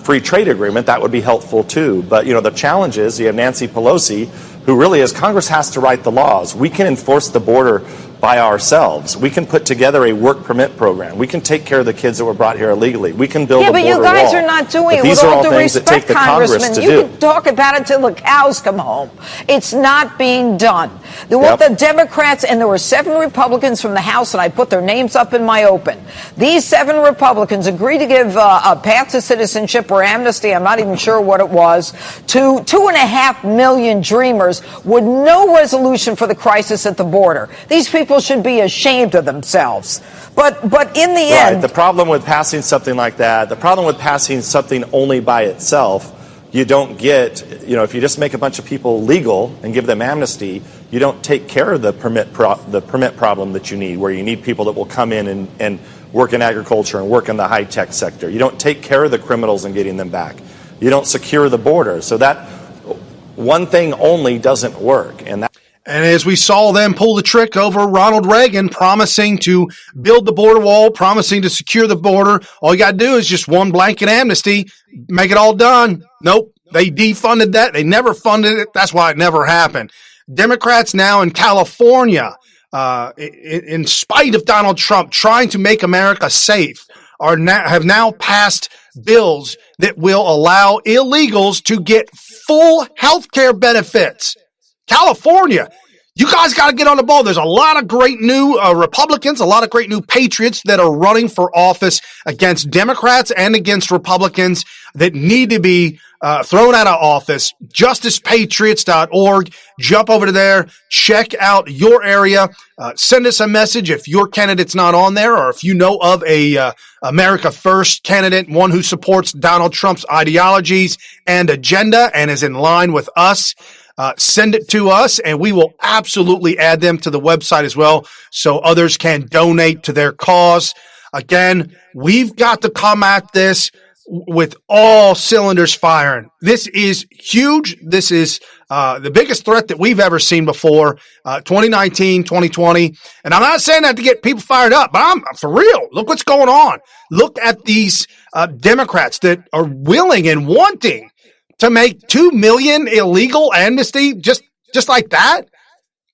free trade agreement, that would be helpful too. But, you know, the challenge is you have Nancy Pelosi, who really is, Congress has to write the laws. We can enforce the border by ourselves. We can put together a work permit program. We can take care of the kids that were brought here illegally. We can build a border wall. Yeah, but you guys are not doing it. With all due respect, Congressman, you can talk about it till the cows come home. It's not being done. What the Democrats, and there were 7 Republicans from the House, and I put their names up in my open. These 7 Republicans agreed to give a path to citizenship or amnesty, I'm not even sure what it was, to 2.5 million dreamers with no resolution for the crisis at the border. These people should be ashamed of themselves. But in the end... The problem with passing something like that, the problem with passing something only by itself, you don't get, if you just make a bunch of people legal and give them amnesty, you don't take care of the permit problem that you need, where you need people that will come in and work in agriculture and work in the high-tech sector. You don't take care of the criminals and getting them back. You don't secure the border. So that one thing only doesn't work. And as we saw them pull the trick over Ronald Reagan, promising to build the border wall, promising to secure the border, all you got to do is just one blanket amnesty, make it all done. Nope, they defunded that. They never funded it. That's why it never happened. Democrats now in California, in spite of Donald Trump trying to make America safe, have now passed bills that will allow illegals to get full health care benefits. California, you guys got to get on the ball. There's a lot of great new Republicans, a lot of great new patriots that are running for office against Democrats and against Republicans that need to be thrown out of office. JusticePatriots.org. Jump over to there. Check out your area. Send us a message if your candidate's not on there, or if you know of a America First candidate, one who supports Donald Trump's ideologies and agenda and is in line with us. Send it to us, and we will absolutely add them to the website as well so others can donate to their cause. Again, we've got to come at this with all cylinders firing. This is huge. This is the biggest threat that we've ever seen before, 2019, 2020. And I'm not saying that to get people fired up, but I'm for real. Look what's going on. Look at these Democrats that are willing and wanting to make 2 million illegal amnesty just like that?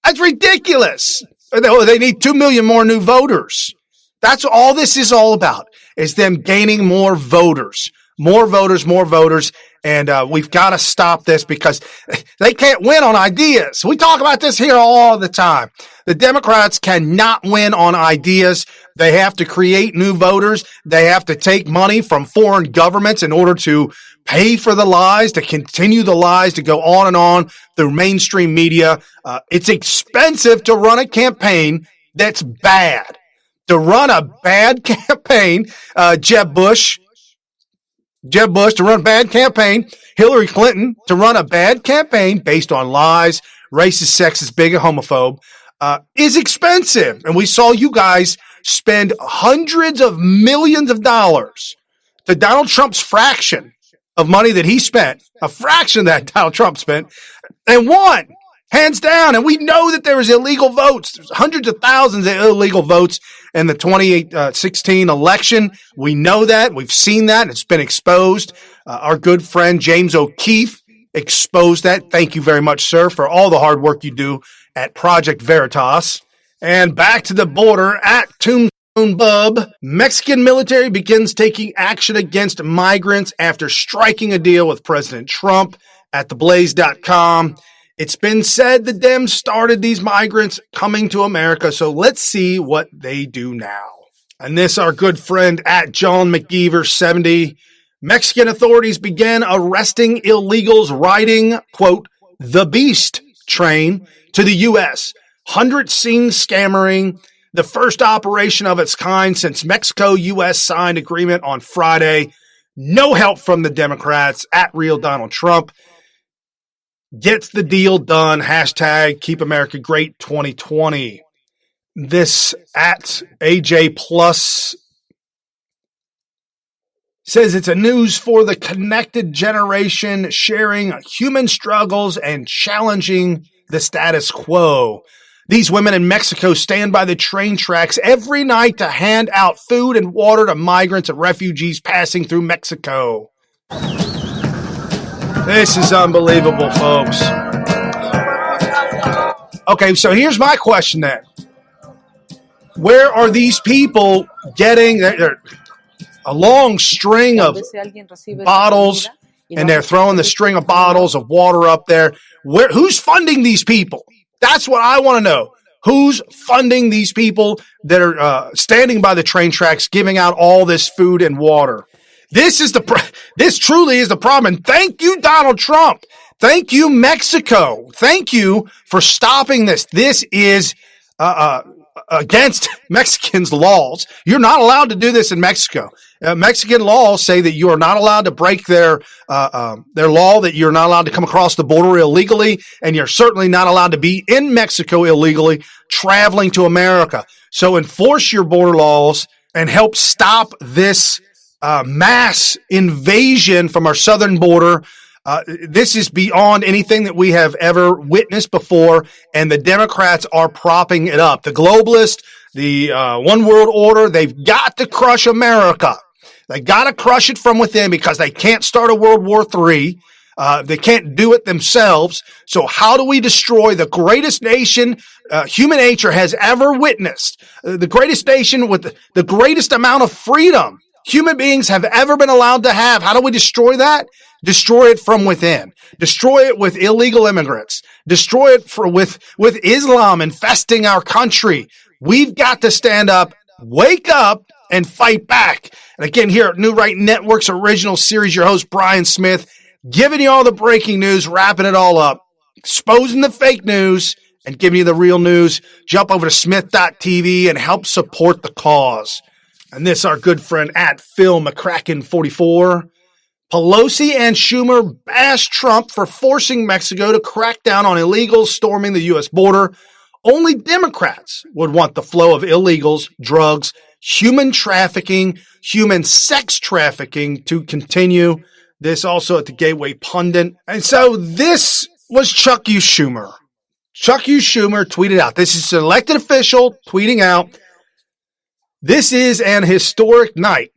That's ridiculous. They need 2 million more new voters. That's all this is all about, is them gaining more voters. More voters. And we've got to stop this because they can't win on ideas. We talk about this here all the time. The Democrats cannot win on ideas. They have to create new voters. They have to take money from foreign governments in order to pay for the lies, to continue the lies, to go on and on through mainstream media. It's expensive to run a campaign that's bad. To run a bad campaign, Jeb Bush, Jeb Bush to run a bad campaign, Hillary Clinton to run a bad campaign based on lies, racist, sexist, bigot, homophobe, is expensive. And we saw you guys spend hundreds of millions of dollars to Donald Trump's fraction of money that he spent, a fraction that Donald Trump spent, and won, hands down. And we know that there was illegal votes. There's hundreds of thousands of illegal votes in the 2016 election. We know that. We've seen that. It's been exposed. Our good friend James O'Keefe exposed that. Thank you very much, sir, for all the hard work you do at Project Veritas. And back to the border at Tombstone Bub. Mexican military begins taking action against migrants after striking a deal with President Trump. At theblaze.com. It's been said the Dems started these migrants coming to America, so let's see what they do now. And this, our good friend at John McGeever 70. Mexican authorities began arresting illegals riding, quote, the Beast train to the U.S. Hundreds seen scammering, the first operation of its kind since Mexico-U.S. signed agreement on Friday. No help from the Democrats at Real Donald Trump. Gets the deal done. Hashtag Keep America Great 2020. This at AJ Plus says it's a news for the connected generation, sharing human struggles and challenging the status quo. These women in Mexico stand by the train tracks every night to hand out food and water to migrants and refugees passing through Mexico. This is unbelievable, folks. Okay, so here's my question then. Where are these people getting a long string of bottles, and they're throwing the string of bottles of water up there? Who's funding these people? That's what I want to know. Who's funding these people that are standing by the train tracks, giving out all this food and water? This truly is the problem. And thank you, Donald Trump. Thank you, Mexico. Thank you for stopping this. This is against Mexicans' laws. You're not allowed to do this in Mexico. Mexican laws say that you are not allowed to break their law, that you're not allowed to come across the border illegally, and you're certainly not allowed to be in Mexico illegally traveling to America. So enforce your border laws and help stop this mass invasion from our southern border. This is beyond anything that we have ever witnessed before, and the Democrats are propping it up. The globalists, the one world order, they've got to crush America. They got to crush it from within because they can't start a World War III. They can't do it themselves. So how do we destroy the greatest nation human nature has ever witnessed? The greatest nation with the greatest amount of freedom human beings have ever been allowed to have. How do we destroy that? Destroy it from within. Destroy it with illegal immigrants. Destroy it with Islam infesting our country. We've got to stand up, wake up, and fight back. And again, here at New Right Network's original series, your host, Brian Smith, giving you all the breaking news, wrapping it all up, exposing the fake news, and giving you the real news. Jump over to SmythTV and help support the cause. And this, our good friend at Phil McCracken44. Pelosi and Schumer bashed Trump for forcing Mexico to crack down on illegals storming the U.S. border. Only Democrats would want the flow of illegals, drugs, human trafficking, human sex trafficking to continue. This also at the Gateway Pundit. And so this was Chuck U. Schumer. Chuck U. Schumer tweeted out. This is an elected official tweeting out. This is an historic night.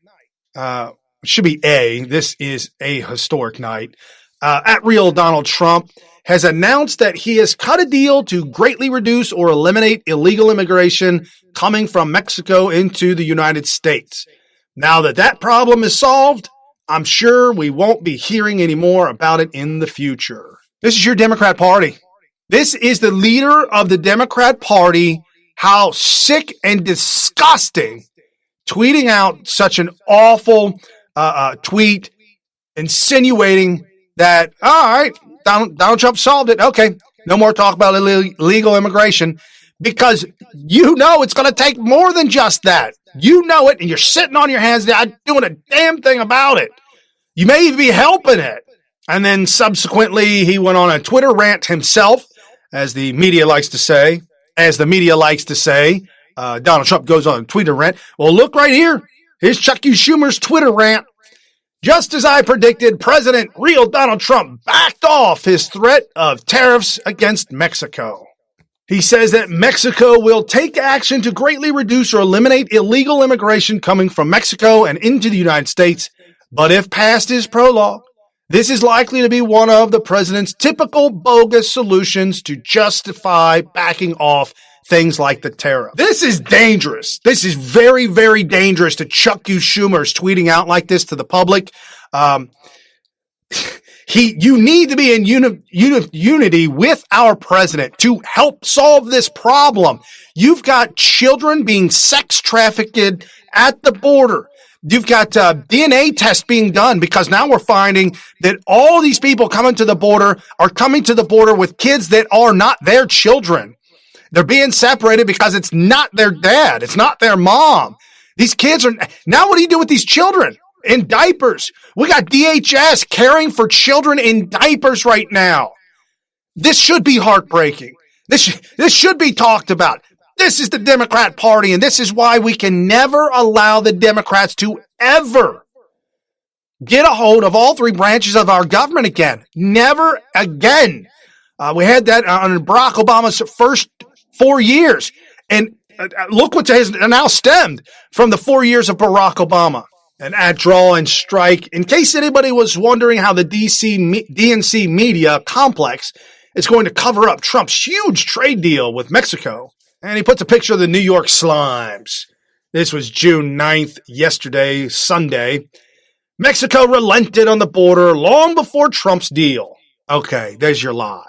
Should be this is a historic night. At Real Donald Trump has announced that he has cut a deal to greatly reduce or eliminate illegal immigration coming from Mexico into the United States. Now that problem is solved, I'm sure we won't be hearing any more about it in the future. This is your Democrat Party. This is the leader of the Democrat Party. How sick and disgusting, tweeting out such an awful tweet insinuating that, all right, Donald Trump solved it. Okay, no more talk about illegal immigration, because you know it's going to take more than just that. You know it, and you're sitting on your hands not doing a damn thing about it. You may even be helping it. And then subsequently, he went on a Twitter rant himself, as the media likes to say. Donald Trump goes on a Twitter rant. Well, look right here. Here's Chuck Schumer's Twitter rant. Just as I predicted, real Donald Trump backed off his threat of tariffs against Mexico. He says that Mexico will take action to greatly reduce or eliminate illegal immigration coming from Mexico and into the United States. But if passed as prologue, this is likely to be one of the president's typical bogus solutions to justify backing off things like the tariff. This is dangerous. This is very, very dangerous to Chuck Schumer's tweeting out like this to the public. You need to be in unity with our president to help solve this problem. You've got children being sex trafficked at the border. You've got DNA tests being done because now we're finding that all these people coming to the border are coming to the border with kids that are not their children. They're being separated because it's not their dad. It's not their mom. These kids are, now what do you do with these children? In diapers. We got DHS caring for children in diapers right now. This should be heartbreaking. This should be talked about. This is the Democrat Party, and this is why we can never allow the Democrats to ever get a hold of all three branches of our government again. Never again. We had that on Barack Obama's first 4 years. And look what has now stemmed from the 4 years of Barack Obama. An ad draw and strike. In case anybody was wondering how the DNC media complex is going to cover up Trump's huge trade deal with Mexico. And he puts a picture of the New York Slimes. This was June 9th, yesterday, Sunday. Mexico relented on the border long before Trump's deal. Okay, there's your lie.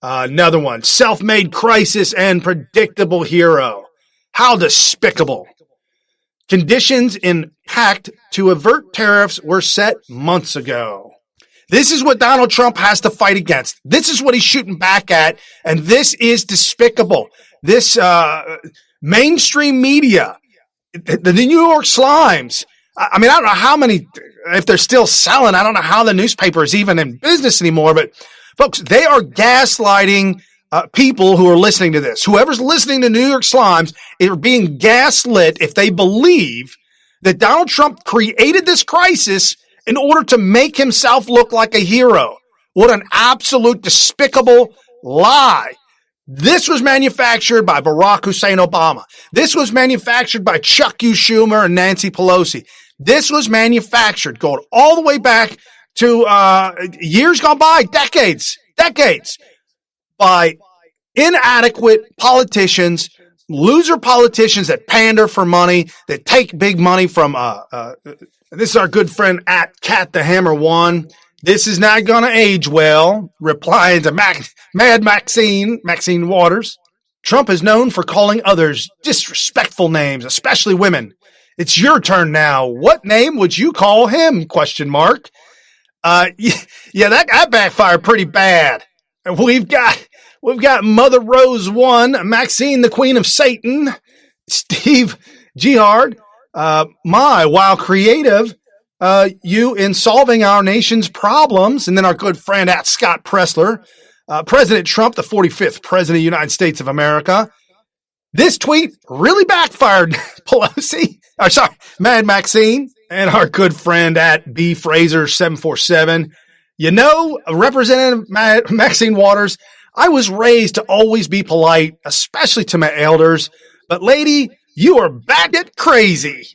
Another one, self-made crisis and predictable hero. How despicable. Conditions in pact to avert tariffs were set months ago. This is what Donald Trump has to fight against. This is what he's shooting back at, and this is despicable. This mainstream media, the New York Slimes, I mean, I don't know how many, if they're still selling, I don't know how the newspaper is even in business anymore, but folks, they are gaslighting people who are listening to this. Whoever's listening to New York Slimes are being gaslit if they believe that Donald Trump created this crisis in order to make himself look like a hero. What an absolute despicable lie. This was manufactured by Barack Hussein Obama. This was manufactured by Chuck Schumer and Nancy Pelosi. This was manufactured going all the way back to years gone by, decades, by inadequate politicians, loser politicians that pander for money, that take big money from, this is our good friend at Cat the Hammer One. This is not going to age well, replying to Mad Maxine Waters. Trump is known for calling others disrespectful names, especially women. It's your turn now. What name would you call him? ? Yeah, that backfired pretty bad. We've got Mother Rose 1, Maxine, the Queen of Satan, Steve Jihard, while creative, you in solving our nation's problems, and then our good friend at Scott Pressler, President Trump, the 45th President of the United States of America. This tweet really backfired, Mad Maxine, and our good friend at B Fraser 747. You know, Representative Maxine Waters, I was raised to always be polite, especially to my elders. But lady, you are batshit crazy.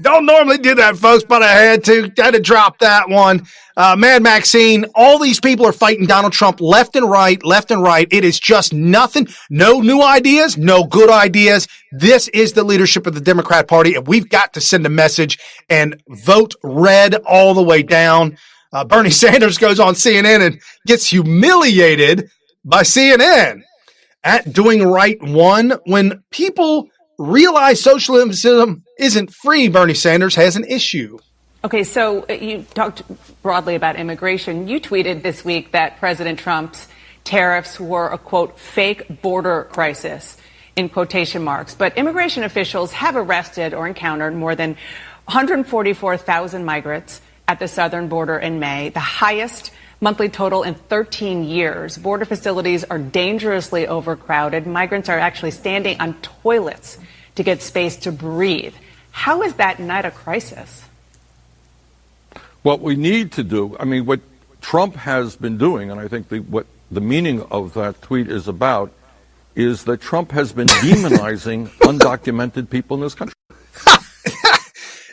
Don't normally do that, folks, but I had to drop that one. Mad Maxine, all these people are fighting Donald Trump left and right. It is just nothing. No new ideas, no good ideas. This is the leadership of the Democrat Party, and we've got to send a message and vote red all the way down. Bernie Sanders goes on CNN and gets humiliated by CNN at doing right one. When people realize socialism isn't free, Bernie Sanders has an issue. Okay, so you talked broadly about immigration. You tweeted this week that President Trump's tariffs were a, quote, fake border crisis, in quotation marks. But immigration officials have arrested or encountered more than 144,000 migrants at the southern border in May, the highest monthly total in 13 years. Border facilities are dangerously overcrowded. Migrants are actually standing on toilets to get space to breathe. How is that not a crisis? What we need to do, I mean, what Trump has been doing, and I think what the meaning of that tweet is about, is that Trump has been demonizing undocumented people in this country.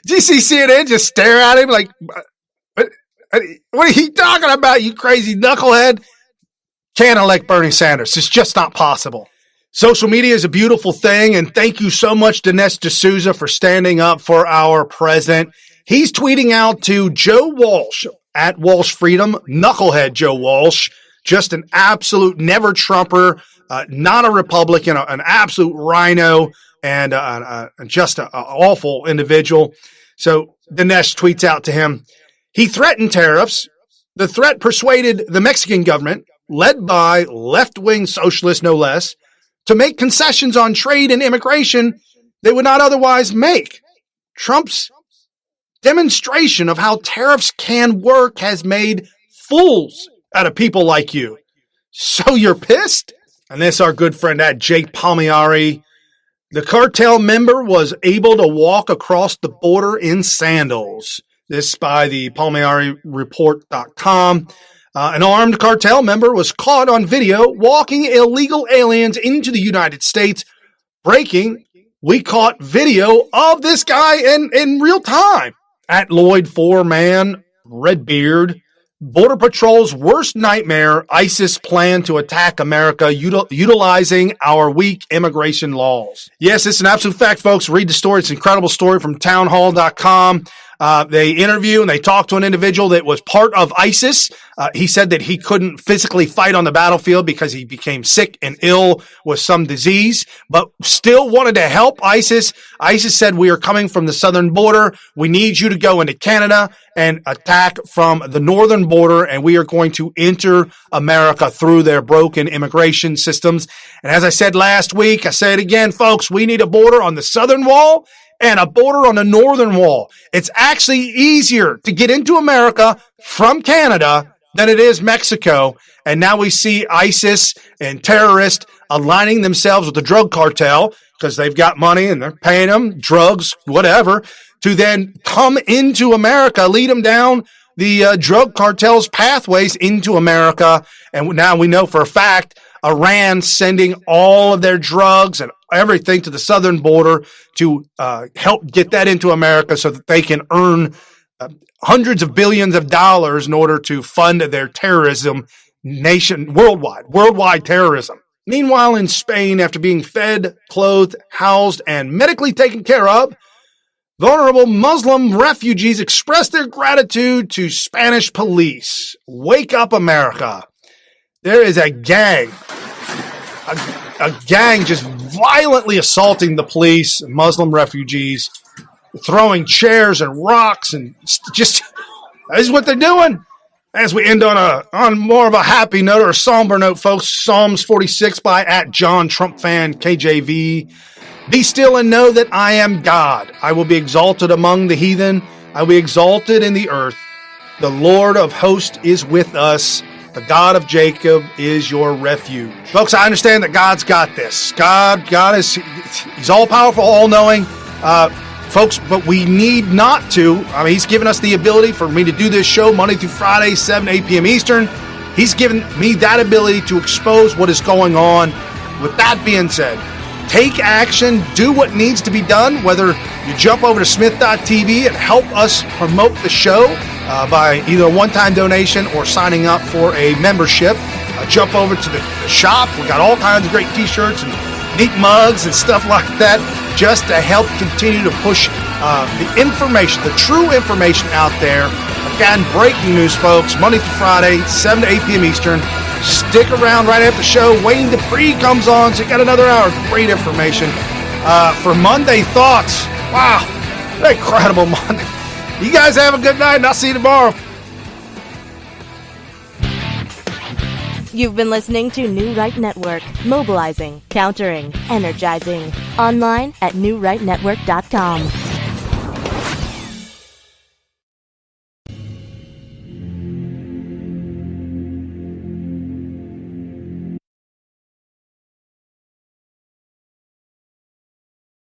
Do you see CNN just stare at him like, what are you talking about, you crazy knucklehead? Can't elect Bernie Sanders. It's just not possible. Social media is a beautiful thing, and thank you so much, Dinesh D'Souza, for standing up for our president. He's tweeting out to Joe Walsh, at Walsh Freedom, knucklehead Joe Walsh, just an absolute never-Trumper, not a Republican, an absolute rhino, and just an awful individual. So Dinesh tweets out to him, he threatened tariffs. The threat persuaded the Mexican government, led by left-wing socialists no less, to make concessions on trade and immigration they would not otherwise make. Trump's demonstration of how tariffs can work has made fools out of people like you. So you're pissed? And this our good friend at Jake Palmieri. The cartel member was able to walk across the border in sandals. This by the PalmieriReport.com. An armed cartel member was caught on video walking illegal aliens into the United States. Breaking, we caught video of this guy in real time. At Lloyd Foreman, Redbeard, Border Patrol's worst nightmare, ISIS plan to attack America utilizing our weak immigration laws. Yes, it's an absolute fact, folks. Read the story. It's an incredible story from townhall.com. They interview and they talk to an individual that was part of ISIS. He said that he couldn't physically fight on the battlefield because he became sick and ill with some disease, but still wanted to help ISIS. ISIS said, we are coming from the southern border. We need you to go into Canada and attack from the northern border, and we are going to enter America through their broken immigration systems. And as I said last week, I say it again, folks, we need a border on the southern wall and a border on the northern wall. It's actually easier to get into America from Canada than it is Mexico. And now we see ISIS and terrorists aligning themselves with the drug cartel because they've got money and they're paying them drugs, whatever, to then come into America, lead them down the drug cartel's pathways into America. And now we know for a fact Iran sending all of their drugs and everything to the southern border to help get that into America so that they can earn hundreds of billions of dollars in order to fund their terrorism worldwide terrorism. Meanwhile, in Spain, after being fed, clothed, housed, and medically taken care of, vulnerable Muslim refugees expressed their gratitude to Spanish police. Wake up, America. There is a gang just violently assaulting the police, Muslim refugees, throwing chairs and rocks, and just that is what they're doing. As we end on more of a happy note or a somber note, folks, Psalms 46 by at John Trump fan KJV. Be still and know that I am God. I will be exalted among the heathen. I will be exalted in the earth. The Lord of hosts is with us. The God of Jacob is your refuge. Folks, I understand that God's got this. God is, he's all-powerful, all-knowing. Folks, but we need not to. I mean, he's given us the ability for me to do this show Monday through Friday, 7 to 8 p.m. Eastern. He's given me that ability to expose what is going on. With that being said, take action, do what needs to be done, whether you jump over to SmythTV and help us promote the show by either a one-time donation or signing up for a membership. Jump over to the shop. We got all kinds of great t-shirts and neat mugs and stuff like that just to help continue to push the information, the true information out there. Again, breaking news, folks, Monday through Friday, 7 to 8 p.m. Eastern. Stick around right after the show. Wayne Dupree comes on, so you got another hour of great information. For Monday Thoughts, wow, an incredible Monday. You guys have a good night, and I'll see you tomorrow. You've been listening to New Right Network, mobilizing, countering, energizing. Online at newrightnetwork.com.